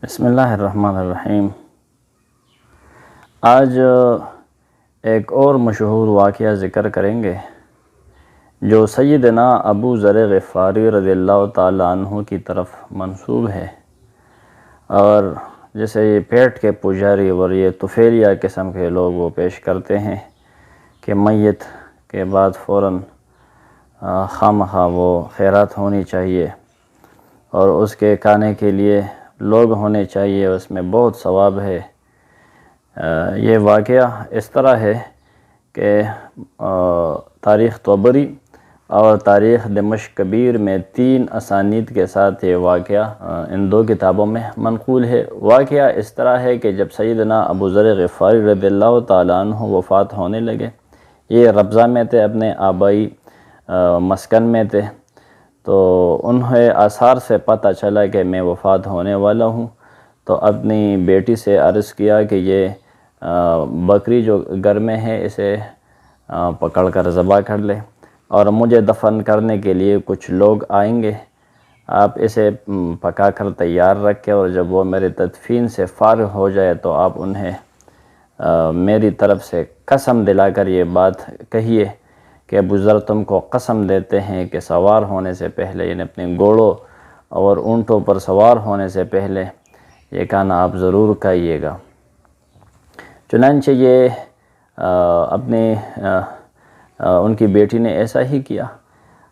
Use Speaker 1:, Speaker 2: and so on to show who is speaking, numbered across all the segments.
Speaker 1: بسم اللہ الرحمن الرحیم۔ آج ایک اور مشہور واقعہ ذکر کریں گے جو سیدنا ابو ذر غفاری رضی اللہ تعالیٰ عنہ کی طرف منسوب ہے، اور جیسے یہ پیٹ کے پجاری اور یہ طفیلیہ قسم کے لوگ وہ پیش کرتے ہیں کہ میت کے بعد فوراً خواہ وہ خیرات ہونی چاہیے اور اس کے کھانے کے لیے لوگ ہونے چاہیے، اس میں بہت ثواب ہے۔ یہ واقعہ اس طرح ہے کہ تاریخ طبری اور تاریخ دمشق کبیر میں 3 اسانید کے ساتھ یہ واقعہ ان 2 کتابوں میں منقول ہے۔ واقعہ اس طرح ہے کہ جب سیدنا ابو ذر غفاری رضی اللہ تعالیٰ عنہ وفات ہونے لگے، یہ ربضہ میں تھے، اپنے آبائی مسکن میں تھے، تو انہیں آثار سے پتہ چلا کہ میں وفات ہونے والا ہوں، تو اپنی بیٹی سے عرض کیا کہ یہ بکری جو گھر میں ہے اسے پکڑ کر ذبح کر لے، اور مجھے دفن کرنے کے لیے کچھ لوگ آئیں گے، آپ اسے پکا کر تیار رکھیں، اور جب وہ میرے تدفین سے فارغ ہو جائے تو آپ انہیں میری طرف سے قسم دلا کر یہ بات کہیے کہ ابو ذر تم کو قسم دیتے ہیں کہ سوار ہونے سے پہلے، یعنی اپنے گھوڑوں اور اونٹوں پر سوار ہونے سے پہلے یہ کھانا آپ ضرور کھائیے گا۔ چنانچہ یہ اپنی ان کی بیٹی نے ایسا ہی کیا،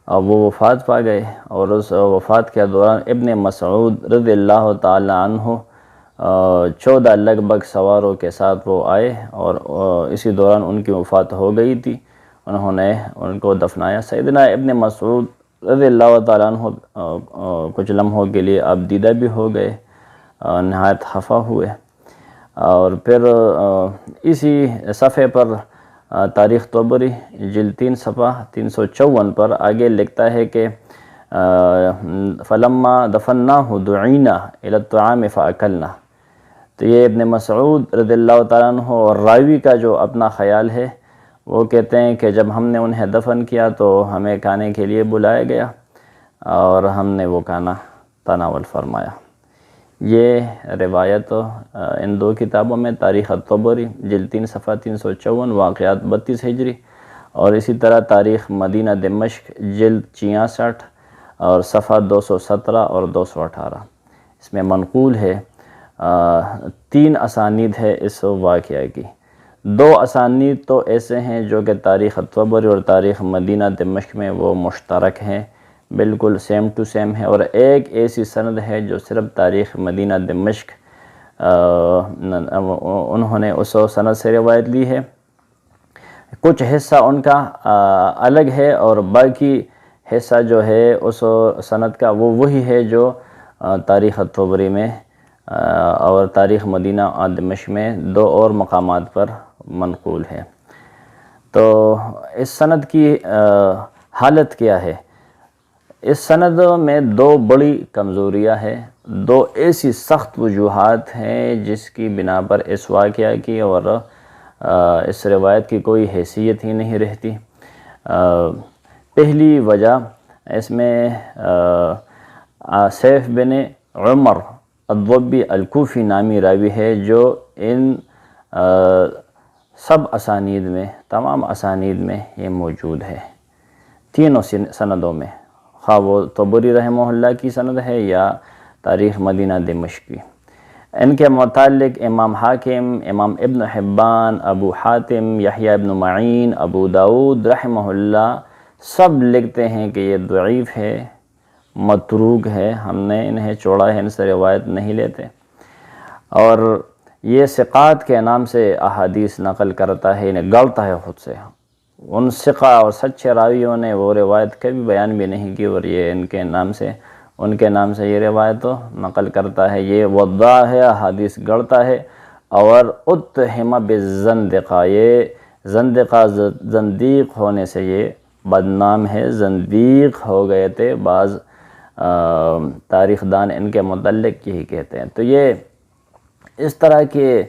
Speaker 1: اور وہ وفات پا گئے، اور اس وفات کے دوران ابن مسعود رضی اللہ تعالی عنہ 14 لگ بھگ سواروں کے ساتھ وہ آئے، اور اسی دوران ان کی وفات ہو گئی تھی، انہوں نے ان کو دفنایا۔ سیدنا ابن مسعود رضی اللہ تعالیٰ عنہ کچھ لمحوں کے لیے آپ دیدہ بھی ہو گئے، نہایت خفا ہوئے، اور پھر اسی صفحے پر تاریخ طبری جلد 3 صفحہ 354 پر آگے لکھتا ہے کہ فلما دفناہ دعینا الی الطعام فاکلنا۔ تو یہ ابن مسعود رضی اللہ تعالیٰ عنہ اور راوی کا جو اپنا خیال ہے، وہ کہتے ہیں کہ جب ہم نے انہیں دفن کیا تو ہمیں کھانے کے لیے بلایا گیا، اور ہم نے وہ کھانا تناول فرمایا۔ یہ روایت ان 2 کتابوں میں، تاریخ طبری جلد 3 صفحہ 354 واقعات 32 ہجری، اور اسی طرح تاریخ مدینہ دمشق جلد 66 اور صفحہ 217 اور 218، اس میں منقول ہے۔ 3 اسانید ہے اس واقعہ کی۔ 2 اسانید تو ایسے ہیں جو کہ تاریخ طبری اور تاریخ مدینہ دمشق میں وہ مشترک ہیں، بالکل سیم ٹو سیم ہے، اور ایک ایسی سند ہے جو صرف تاریخ مدینہ دمشق انہوں نے اس سند سے روایت لی ہے، کچھ حصہ ان کا الگ ہے، اور باقی حصہ جو ہے اس سند کا وہ وہی ہے جو تاریخ طبری میں اور تاریخ مدینہ دمشق میں 2 اور مقامات پر منقول ہے۔ تو اس سند کی حالت کیا ہے؟ اس سند میں 2 بڑی کمزوریاں ہیں، 2 ایسی سخت وجوہات ہیں جس کی بنا پر اس واقعہ کی اور اس روایت کی کوئی حیثیت ہی نہیں رہتی۔ پہلی وجہ اس میں سیف بن عمر الضبی الکوفی نامی راوی ہے، جو ان سب اسانید میں، تمام اسانید میں یہ موجود ہے، تینوں سندوں میں، خواہ وہ طبری رحمہ اللہ کی سند ہے یا تاریخ مدینہ دمشق کی۔ ان کے متعلق امام حاکم، امام ابن حبان، ابو حاتم، یحییٰ ابن معین، ابو داود رحمہ اللہ سب لکھتے ہیں کہ یہ ضعیف ہے، متروک ہے، ہم نے انہیں چھوڑا ہے، ان سے روایت نہیں لیتے، اور یہ ثقات کے نام سے احادیث نقل کرتا ہے، انہیں گڑتا ہے خود سے۔ ان ثقہ اور سچے راویوں نے وہ روایت کبھی بیان بھی نہیں کی، اور یہ ان کے نام سے یہ روایت نقل کرتا ہے، یہ وضاع ہے، احادیث گڑتا ہے، اور اتہم بالزندقہ، یہ زندیق ہونے سے یہ بدنام ہے، زندیق ہو گئے تھے، بعض تاریخ دان ان کے متعلق یہی کہتے ہیں۔ تو یہ اس طرح کے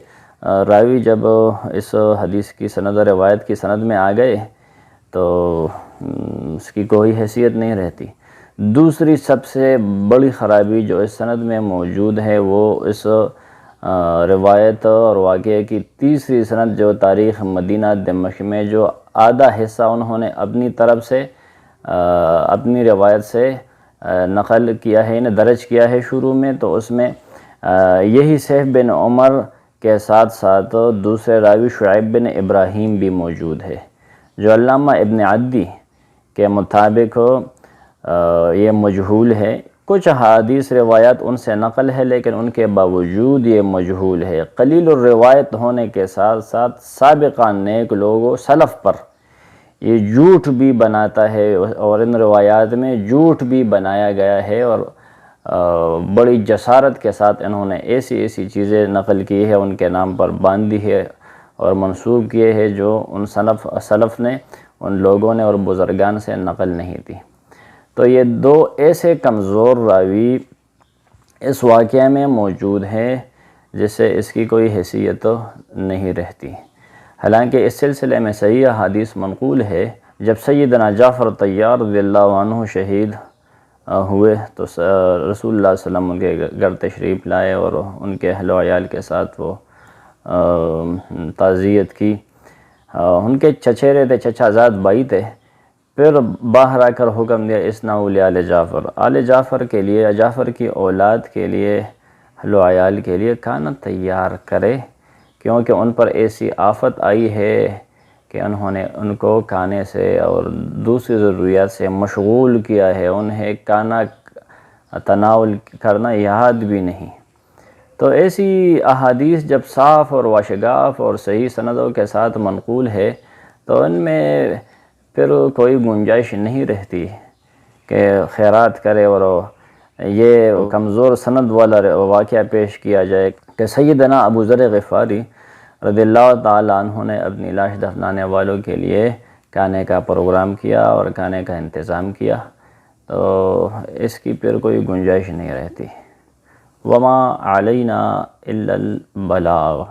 Speaker 1: راوی جب اس حدیث کی سند و روایت کی سند میں آ گئے تو اس کی کوئی حیثیت نہیں رہتی۔ دوسری سب سے بڑی خرابی جو اس سند میں موجود ہے وہ اس روایت اور واقعے کی تیسری سند جو تاریخ مدینہ دمشق میں جو آدھا حصہ انہوں نے اپنی طرف سے اپنی روایت سے نقل کیا ہے، درج کیا ہے شروع میں، تو اس میں یہی سیف بن عمر کے ساتھ ساتھ دوسرے راوی شعیب بن ابراہیم بھی موجود ہے، جو علامہ ابن عدی کے مطابق یہ مجہول ہے۔ کچھ حدیث روایات ان سے نقل ہے لیکن ان کے باوجود یہ مجہول ہے۔ قلیل الروایت ہونے کے ساتھ ساتھ سابقہ نیک لوگوں سلف پر یہ جھوٹ بھی بناتا ہے، اور ان روایات میں جھوٹ بھی بنایا گیا ہے، اور بڑی جسارت کے ساتھ انہوں نے ایسی چیزیں نقل کی ہے، ان کے نام پر باندھی ہے اور منسوب کیے ہیں جو ان سلف نے، ان لوگوں نے اور بزرگان سے نقل نہیں تھی۔ تو یہ دو ایسے کمزور راوی اس واقعے میں موجود ہیں جس سے اس کی کوئی حیثیت نہیں رہتی۔ حالانکہ اس سلسلے میں صحیح حدیث منقول ہے، جب سیدنا جعفر طیار رضی اللہ عنہ شہید ہوئے تو رسول اللہ صلی اللہ علیہ وسلم ان کے گھر تشریف لائے اور ان کے اہل و عیال کے ساتھ وہ تعزیت کی۔ ان کے چچیرے تھے، چچا زاد بھائی تھے، پھر باہر آ کر حکم دیا اسنعوا لآل جعفر، آل جعفر کے لیے، جعفر کی اولاد کے لیے، اہل و عیال کے لیے کھانا تیار کرے، کیونکہ ان پر ایسی آفت آئی ہے کہ انہوں نے ان کو کھانے سے اور دوسری ضروریات سے مشغول کیا ہے، انہیں کھانا تناول کرنا یاد بھی نہیں۔ تو ایسی احادیث جب صاف اور واشگاف اور صحیح سندوں کے ساتھ منقول ہے تو ان میں پھر کوئی گنجائش نہیں رہتی کہ خیرات کرے اور یہ کمزور سند والا واقعہ پیش کیا جائے کہ سیدنا ابو ذر غفاری رضی اللہ تعالیٰ عنہ نے اپنی لاش دفنانے والوں کے لیے کھانے کا پروگرام کیا اور کھانے کا انتظام کیا، تو اس کی پھر کوئی گنجائش نہیں رہتی۔ وما علینا الا البلاغ۔